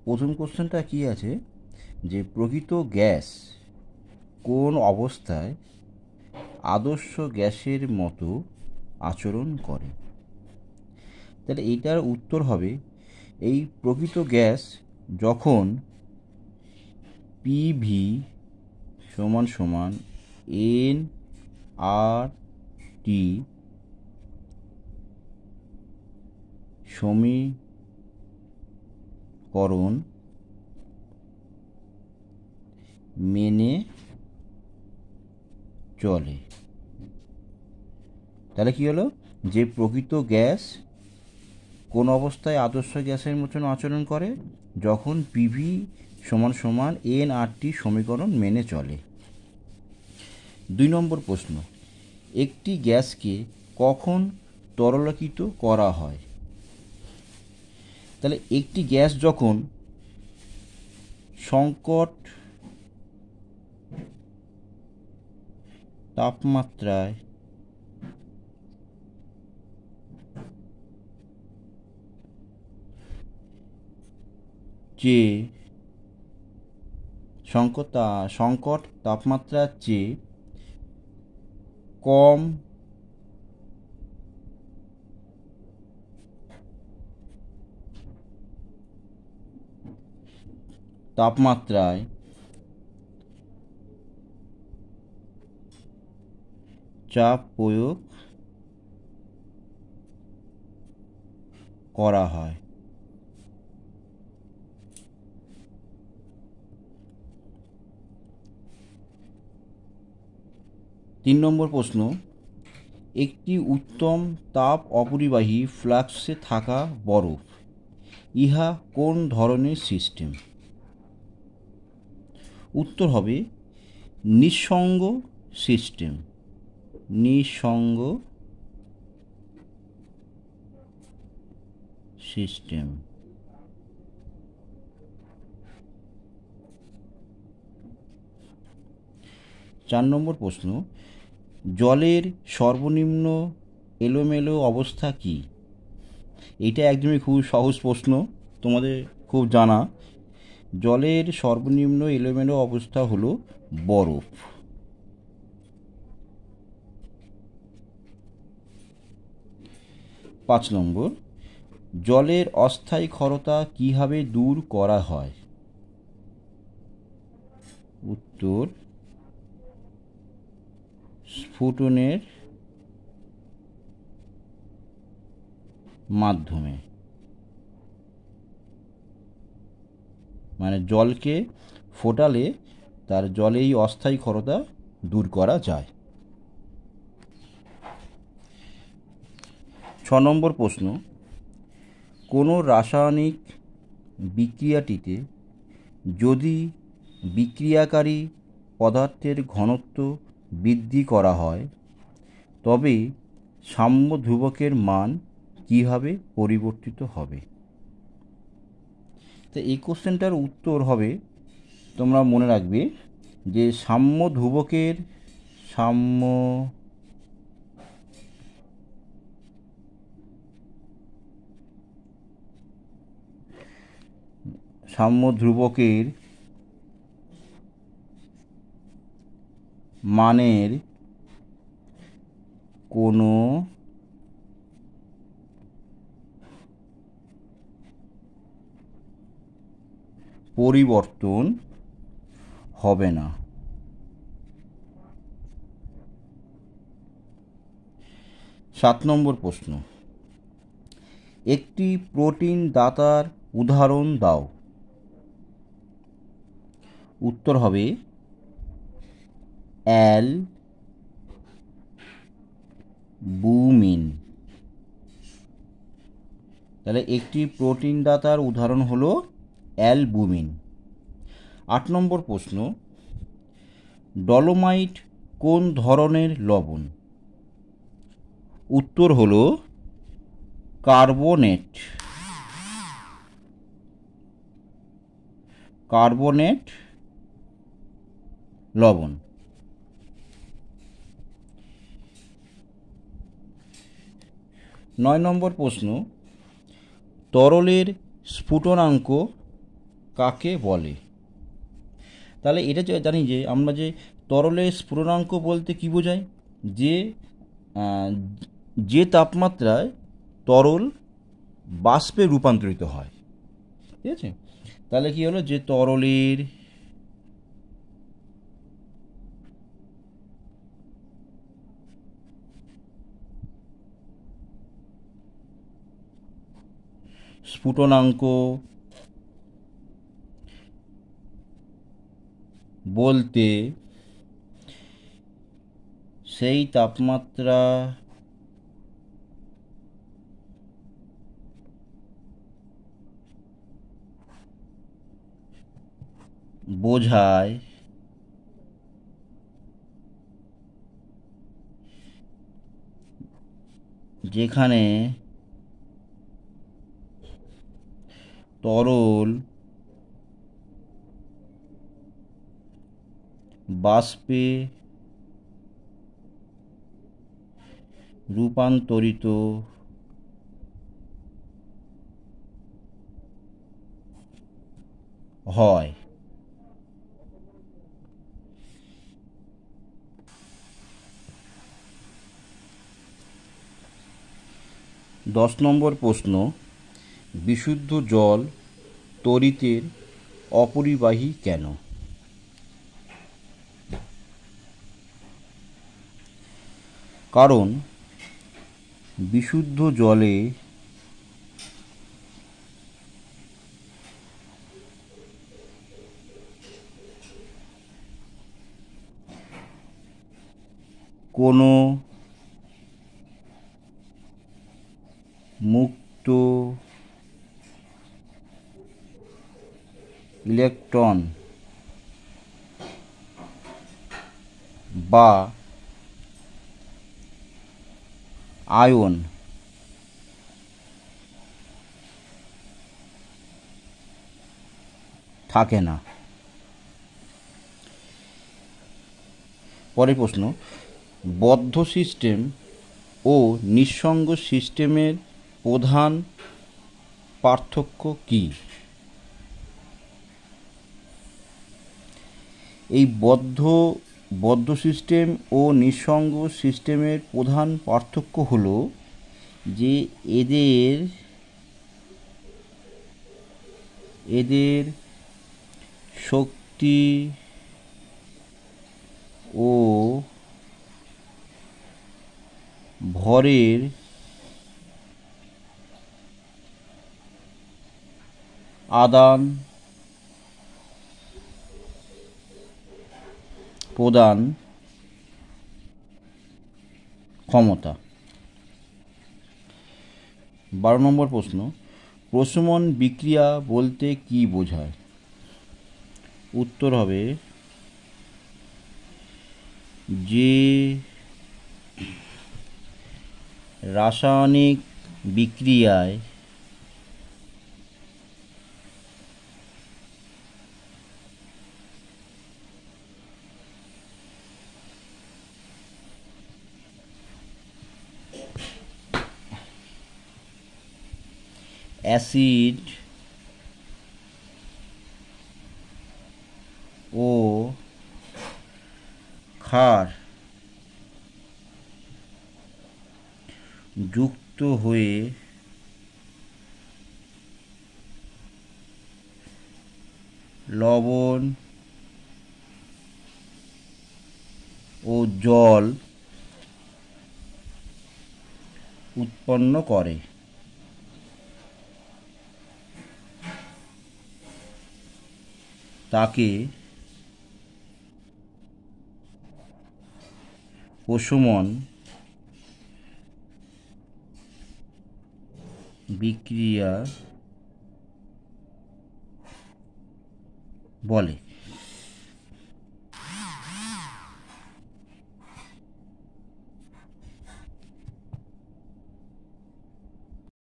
প্রথম কোশ্চেনটা কি আছে যে প্রকৃত গ্যাস কোন অবস্থায় আদর্শ গ্যাসের মতো আচরণ করে। তাহলে এইটার উত্তর হবে এই প্রকৃত গ্যাস যখন পিভি সমান সমান এন আর টি সমীকরণ মেনে চলে। তাহলে কি হলো যে প্রকৃত গ্যাস কোন অবস্থায় আদর্শ গ্যাসের মতন আচরণ করে, যখন পিভি সমান সমান এন আর টি সমীকরণ মেনে চলে। 2 নম্বর প্রশ্ন, একটি গ্যাসকে কখন তরলীকৃত করা হয়। তাহলে একটি গ্যাস যখন সংকট তাপমাত্রায় চেয়ে সংকট তাপমাত্রার চেয়ে কম তাপমাত্রায় চাপ প্রয়োগ করা হয়। তিন নম্বর প্রশ্ন, একটি উত্তম তাপ অপরিবাহী ফ্লাস্কে থাকা বরফ ইহা কোন ধরনের সিস্টেম। উত্তর হবে নিঃসঙ্গ সিস্টেম। নিঃসঙ্গ সিস্টেম। 4 নম্বর প্রশ্ন, জলের সর্বনিম্ন এলোমেলো অবস্থা কি। এটা একদমই খুব সহজ প্রশ্ন, তোমাদের খুব জানা। জলের সর্বনিম্ন এলোমেলো অবস্থা হলো বরফ। 5 নম্বর, জলের অস্থায়ী ক্ষারতা কিভাবে দূর করা হয়। উত্তর স্ফুটনের মাধ্যমে। মানে জলকে ফোটালে তার জলেই অস্থায়ী ক্ষারতা দূর করা যায়। 6 নম্বর প্রশ্ন, কোনো রাসায়নিক বিক্রিয়াটিতে যদি বিক্রিয়াকারী পদার্থের ঘনত্ব বৃদ্ধি করা হয় তবে সাম্য ধ্রুবকের মান কীভাবে পরিবর্তিত হবে। তো এই কোশ্চেনটার উত্তর হবে, তোমরা মনে রাখবে যে সাম্য ধ্রুবকের সাম্য ধ্রুবকের মানের কোনো পরিবর্তন হবে না। 7 নম্বর প্রশ্ন, একটি প্রোটিন দাতার উদাহরণ দাও। উত্তর হবে অ্যালবুমিন। তাহলে একটি প্রোটিন দাতার উদাহরণ হলো অ্যালবুমিন। 8 নম্বর প্রশ্ন, ডলোমাইট কোন ধরনের লবণ। উত্তর হলো কার্বনেট। লবণ। 9 নম্বর প্রশ্ন, তরলের স্ফুটনাঙ্ক কাকে বলে? তাহলে এটা জানি যে আমরা যে তরলের স্ফুটনাঙ্ক বলতে কি বোঝায়, যে যে তাপমাত্রায় তরল বাষ্পে রূপান্তরিত হয়। ঠিক আছে, তাহলে কি হলো, যে তরলের স্ফুটনাঙ্ক বলতে সেই তাপমাত্রা বোঝায় যেখানে তরল বাষ্পে রূপান্তরিত হয়। 10 নম্বর প্রশ্ন, বিশুদ্ধ জল তড়িতের অপরিবাহী কেন? কারণ বিশুদ্ধ জলে কোনো মুক্ত ইলেকট্রন বা আয়ন থাকে না। পরের প্রশ্ন, বদ্ধ সিস্টেম ও নিঃসঙ্গ সিস্টেমের প্রধান পার্থক্য কী? এই বদ্ধ সিস্টেম ও নিঃসঙ্গ সিস্টেমের প্রধান পার্থক্য হলো যে এদের শক্তি ও ভরের আদান প্রদান ক্ষমতা। 12 নম্বর প্রশ্ন, প্রশমন বিক্রিয়া বলতে কি বোঝায়? উত্তর হবে যে রাসায়নিক বিক্রিয়ায় অ্যাসিড ও ক্ষার যুক্ত হয়ে লবণ ও জল উৎপন্ন করে। তাকে প্রশমন বিক্রিয়া বলে।